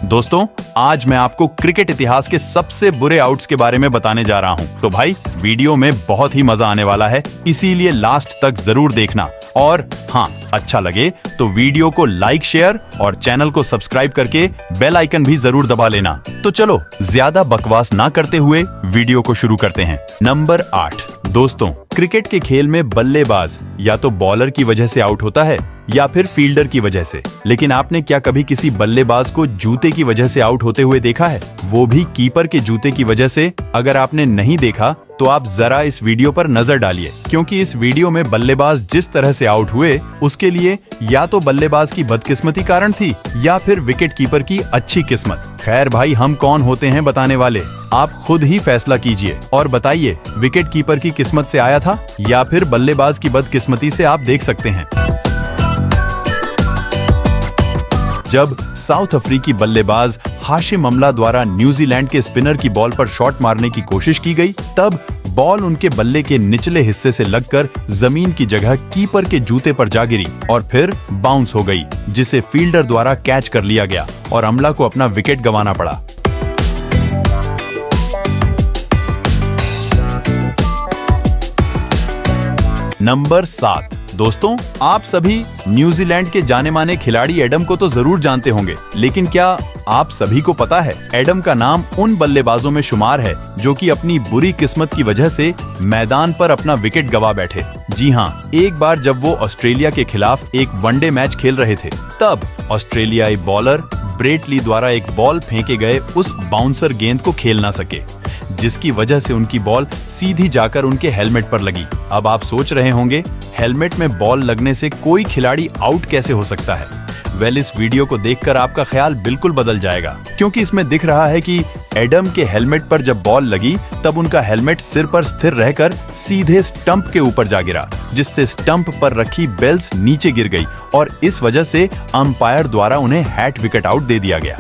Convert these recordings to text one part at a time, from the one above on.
दोस्तों, आज मैं आपको क्रिकेट इतिहास के सबसे बुरे आउट्स के बारे में बताने जा रहा हूं। तो भाई, वीडियो में बहुत ही मजा आने वाला है, इसीलिए लास्ट तक जरूर देखना। और हाँ, अच्छा लगे तो वीडियो को लाइक, शेयर और चैनल को सब्सक्राइब करके बेल आइकन भी जरूर दबा लेना। तो चलो, ज्यादा बकवास ना करते हुए वीडियो को शुरू करते हैं। नंबर 8। दोस्तों, क्रिकेट के खेल में बल्लेबाज या तो बॉलर की वजह से आउट होता है या फिर फील्डर की वजह से। लेकिन आपने क्या कभी किसी बल्लेबाज को जूते की वजह से आउट होते हुए देखा है? वो भी कीपर के जूते की वजह से? अगर आपने नहीं देखा तो आप जरा इस वीडियो पर नजर डालिए, क्योंकि इस वीडियो में बल्लेबाज जिस तरह से आउट हुए उसके लिए या तो बल्लेबाज की बदकिस्मती कारण थी या फिर विकेट कीपर की अच्छी किस्मत। खैर भाई, हम कौन होते हैं बताने वाले? आप खुद ही फैसला कीजिए और बताइए, विकेट कीपर की किस्मत से आया था या फिर बल्लेबाज की बदकिस्मती से? आप देख सकते हैं, जब साउथ अफ्रीकी बल्लेबाज हाशिम अमला द्वारा न्यूजीलैंड के स्पिनर की बॉल पर शॉट मारने की कोशिश की गई, तब बॉल उनके बल्ले के निचले हिस्से से लगकर जमीन की जगह कीपर के जूते पर जा गिरी और फिर बाउंस हो गई, जिसे फील्डर द्वारा कैच कर लिया गया और अमला को अपना विकेट गंवाना पड़ा। नंबर 7। दोस्तों, आप सभी न्यूजीलैंड के जाने माने खिलाड़ी एडम को तो जरूर जानते होंगे, लेकिन क्या आप सभी को पता है एडम का नाम उन बल्लेबाजों में शुमार है जो कि अपनी बुरी किस्मत की वजह से मैदान पर अपना विकेट गंवा बैठे? जी हाँ, एक बार जब वो ऑस्ट्रेलिया के खिलाफ एक वनडे मैच खेल रहे थे, तब ऑस्ट्रेलियाई बॉलर ब्रेट ली द्वारा एक बॉल फेंके गए उस बाउंसर गेंद को खेल ना सके, जिसकी वजह से उनकी बॉल सीधी जाकर उनके हेलमेट पर लगी। अब आप सोच रहे होंगे, हेलमेट में बॉल लगने से कोई खिलाड़ी आउट कैसे हो सकता है? वेल, इस वीडियो को देखकर आपका ख्याल बिल्कुल बदल जाएगा, क्योंकि इसमें दिख रहा है कि एडम के हेलमेट पर जब बॉल लगी तब उनका हेलमेट सिर पर स्थिर रहकर सीधे स्टंप के ऊपर जा गिरा, जिससे स्टंप पर रखी बेल्स नीचे गिर गई और इस वजह से अंपायर द्वारा उन्हें हैट विकेट आउट दे दिया गया।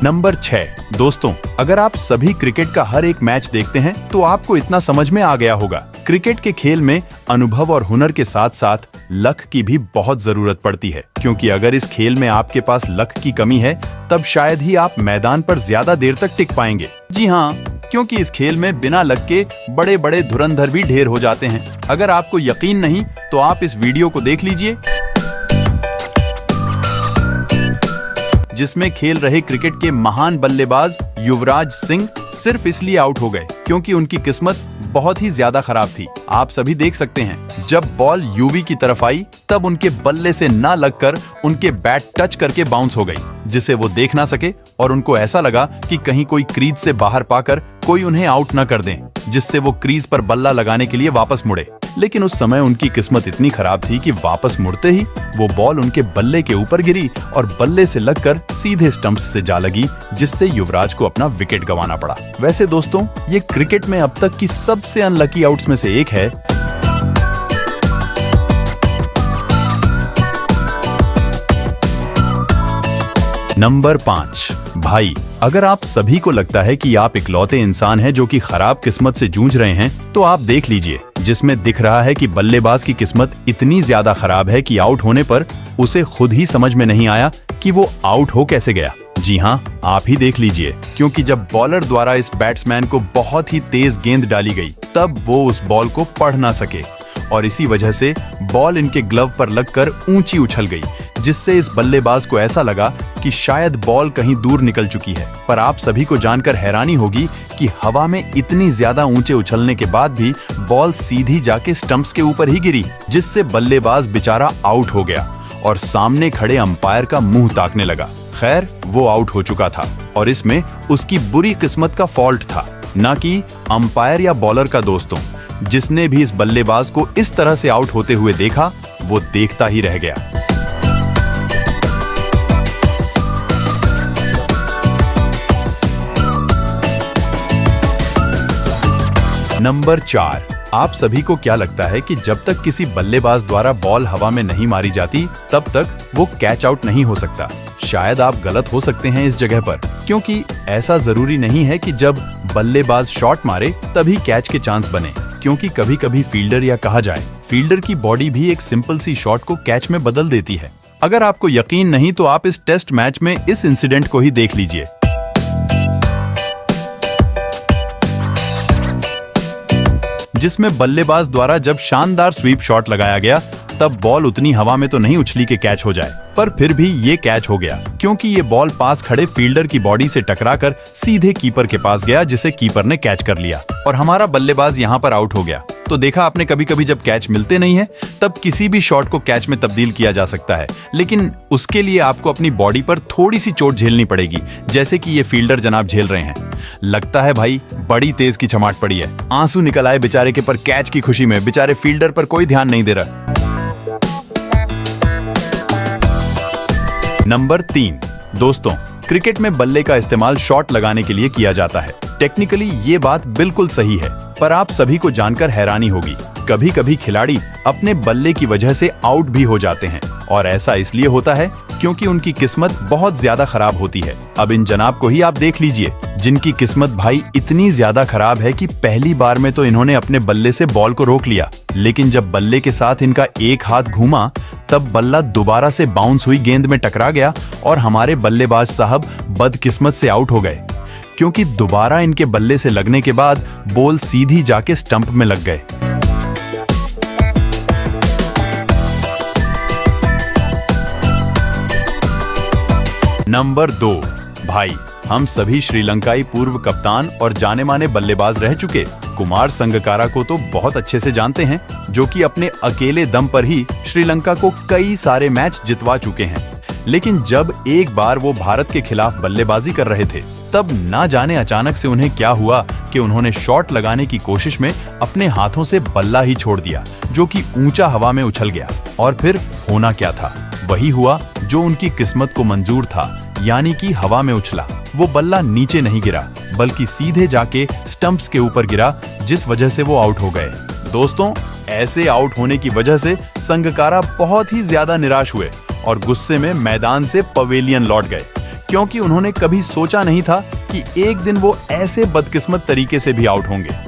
नंबर 6। दोस्तों, अगर आप सभी क्रिकेट का हर एक मैच देखते हैं तो आपको इतना समझ में आ गया होगा, क्रिकेट के खेल में अनुभव और हुनर के साथ साथ लक की भी बहुत जरूरत पड़ती है, क्योंकि अगर इस खेल में आपके पास लक की कमी है तब शायद ही आप मैदान पर ज्यादा देर तक टिक पाएंगे। जी हाँ, क्योंकि इस खेल में बिना लक के बड़े बड़े धुरंधर भी ढेर हो जाते हैं। अगर आपको यकीन नहीं तो आप इस वीडियो को देख लीजिए, जिसमें खेल रहे क्रिकेट के महान बल्लेबाज युवराज सिंह सिर्फ इसलिए आउट हो गए क्योंकि उनकी किस्मत बहुत ही ज्यादा खराब थी। आप सभी देख सकते हैं, जब बॉल यूवी की तरफ आई तब उनके बल्ले से ना लगकर उनके बैट टच करके बाउंस हो गई, जिसे वो देख ना सके और उनको ऐसा लगा कि कहीं कोई क्रीज से बाहर पाकर कोई उन्हें आउट न कर दें, जिससे वो क्रीज पर बल्ला लगाने के लिए वापस मुड़े। लेकिन उस समय उनकी किस्मत इतनी खराब थी कि वापस मुड़ते ही वो बॉल उनके बल्ले के ऊपर गिरी और बल्ले से लगकर सीधे स्टंप्स से जा लगी, जिससे युवराज को अपना विकेट गंवाना पड़ा। वैसे दोस्तों, ये क्रिकेट में अब तक की सबसे अनलकी आउट्स में से एक है। नंबर 5। भाई, अगर आप सभी को लगता है कि आप इकलौते इंसान हैं जो कि खराब किस्मत से जूझ रहे हैं, तो आप देख लीजिए, जिसमें दिख रहा है कि बल्लेबाज की किस्मत इतनी ज्यादा खराब है कि आउट होने पर उसे खुद ही समझ में नहीं आया कि वो आउट हो कैसे गया। जी हाँ, आप ही देख लीजिए, क्योंकि जब बॉलर द्वारा इस बैट्समैन को बहुत ही तेज गेंद डाली गई तब वो उस बॉल को पढ़ ना सके और इसी वजह से बॉल इनके ग्लव पर लगकर ऊंची उछल गई, जिससे इस बल्लेबाज को ऐसा लगा कि शायद बॉल कहीं दूर निकल चुकी है। पर आप सभी को जानकर हैरानी होगी कि हवा में इतनी ज्यादा ऊंचे उछलने के बाद भी बॉल सीधी जाके स्टंप्स के ऊपर ही गिरी, जिससे बल्लेबाज बेचारा आउट हो गया और सामने खड़े अंपायर का मुंह ताकने लगा। खैर, वो आउट हो चुका था और इसमें उसकी बुरी किस्मत का फॉल्ट था, न कि अंपायर या बॉलर का। दोस्तों, जिसने भी इस बल्लेबाज को इस तरह से आउट होते हुए देखा, वो देखता ही रह गया। नंबर 4। आप सभी को क्या लगता है कि जब तक किसी बल्लेबाज द्वारा बॉल हवा में नहीं मारी जाती तब तक वो कैच आउट नहीं हो सकता? शायद आप गलत हो सकते हैं इस जगह पर, क्योंकि ऐसा जरूरी नहीं है कि जब बल्लेबाज शॉट मारे तभी कैच के चांस बने, क्योंकि कभी कभी फील्डर या कहा जाए फील्डर की बॉडी भी एक सिंपल सी शॉट को कैच में बदल देती है। अगर आपको यकीन नहीं तो आप इस टेस्ट मैच में इस इंसिडेंट को ही देख लीजिए। जिसमें बल्लेबाज द्वारा जब शानदार स्वीप शॉट लगाया गया तब बॉल उतनी हवा में तो नहीं उछली कि कैच हो जाए, पर फिर भी ये कैच हो गया क्योंकि ये बॉल पास खड़े फील्डर की बॉडी से टकराकर सीधे कीपर के पास गया, जिसे कीपर ने कैच कर लिया और हमारा बल्लेबाज यहाँ पर आउट हो गया। तो देखा आपने, कभी कभी जब कैच मिलते नहीं है तब किसी भी शॉट को कैच में तब्दील किया जा सकता है, लेकिन उसके लिए आपको अपनी बॉडी पर थोड़ी सी चोट झेलनी पड़ेगी, जैसे कि ये फील्डर जनाब झेल रहे हैं। लगता है भाई बड़ी तेज की चमाट पड़ी है। आंसू निकल आए बेचारे के, पर कैच की खुशी में बेचारे फील्डर पर कोई ध्यान नहीं दे रहा। नंबर 3, दोस्तों, क्रिकेट में बल्ले का इस्तेमाल शॉट लगाने के लिए किया जाता है। टेक्निकली ये बात बिल्कुल सही है, पर आप सभी को जानकर हैरानी होगी, कभी कभी खिलाड़ी अपने बल्ले की वजह से आउट भी हो जाते हैं, और ऐसा इसलिए होता है क्योंकि उनकी किस्मत बहुत ज्यादा खराब होती है। अब इन जनाब को ही आप देख लीजिए, जिनकी किस्मत भाई इतनी ज्यादा खराब है कि पहली बार में तो इन्होंने अपने बल्ले से बॉल को रोक लिया, लेकिन जब बल्ले के साथ इनका एक हाथ घूमा तब बल्ला दोबारा से बाउंस हुई गेंद में टकरा गया और हमारे बल्लेबाज साहब बदकिस्मत से आउट हो गए, क्योंकि दोबारा इनके बल्ले से लगने के बाद बॉल सीधी जाके स्टंप में लग गए। नंबर 2, भाई, हम सभी श्रीलंकाई पूर्व कप्तान और जाने माने बल्लेबाज रह चुके कुमार संगकारा को तो बहुत अच्छे से जानते हैं, जो कि अपने अकेले दम पर ही श्रीलंका को कई सारे मैच जितवा चुके हैं। लेकिन जब एक बार वो भारत के खिलाफ बल्लेबाजी कर रहे थे तब ना जाने अचानक से उन्हें क्या हुआ कि उन्होंने शॉट लगाने की कोशिश में अपने हाथों से बल्ला ही छोड़ दिया, जो कि ऊंचा हवा में उछल गया। और फिर होना क्या था, वही हुआ जो उनकी किस्मत को मंजूर था, यानी कि हवा में उछला। वो बल्ला नीचे नहीं गिरा बल्कि सीधे जाके स्टंप्स के ऊपर गिरा, जिस वजह से वो आउट हो गए। दोस्तों, ऐसे आउट होने की वजह से संगकारा बहुत ही ज्यादा निराश हुए और गुस्से में मैदान से पवेलियन लौट गए, क्योंकि उन्होंने कभी सोचा नहीं था कि एक दिन वो ऐसे बदकिस्मत तरीके से भी आउट होंगे।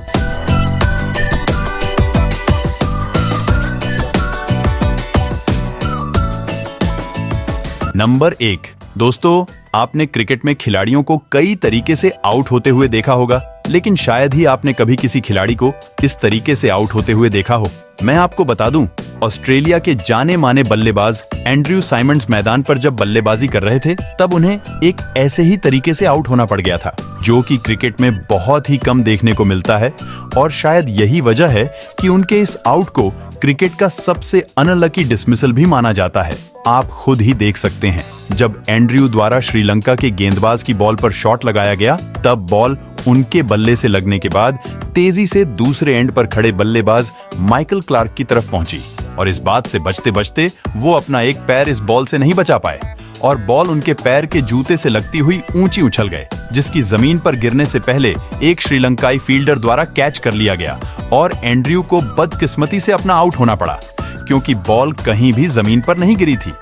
नंबर 1, दोस्तों, आपने क्रिकेट में खिलाड़ियों को कई तरीके से आउट होते हुए देखा होगा, लेकिन शायद ही आपने कभी किसी खिलाड़ी को इस तरीके से आउट होते हुए देखा हो। मैं आपको बता दूं, ऑस्ट्रेलिया के जाने माने बल्लेबाज एंड्रयू साइमंड्स मैदान पर जब बल्लेबाजी कर रहे थे तब उन्हें एक ऐसे ही तरीके से आउट होना पड़ गया था, जो कि क्रिकेट में बहुत ही कम देखने को मिलता है, और शायद यही वजह है कि उनके इस आउट को क्रिकेट का सबसे अनलकी डिसमिसल भी माना जाता है। आप खुद ही देख सकते हैं, जब एंड्रयू द्वारा श्रीलंका के गेंदबाज की बॉल पर शॉट लगाया गया तब बॉल उनके बल्ले से लगने के बाद तेजी से दूसरे एंड पर खड़े बल्लेबाज माइकल क्लार्क की तरफ पहुंची, और इस बात से बचते बचते वो अपना एक पैर इस बॉल से नहीं बचा पाए और बॉल उनके पैर के जूते से लगती हुई ऊंची उछल गए, जिसकी जमीन पर गिरने से पहले एक श्रीलंकाई फील्डर द्वारा कैच कर लिया गया और एंड्रयू को बदकिस्मती से अपना आउट होना पड़ा, क्योंकि बॉल कहीं भी जमीन पर नहीं गिरी थी।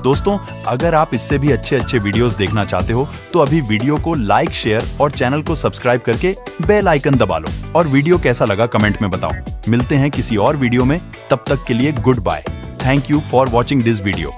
दोस्तों, अगर आप इससे भी अच्छे वीडियोस देखना चाहते हो तो अभी वीडियो को लाइक, शेयर और चैनल को सब्सक्राइब करके बेल आइकन दबा लो, और वीडियो कैसा लगा कमेंट में बताओ। मिलते हैं किसी और वीडियो में, तब तक के लिए goodbye. Thank you for watching this video.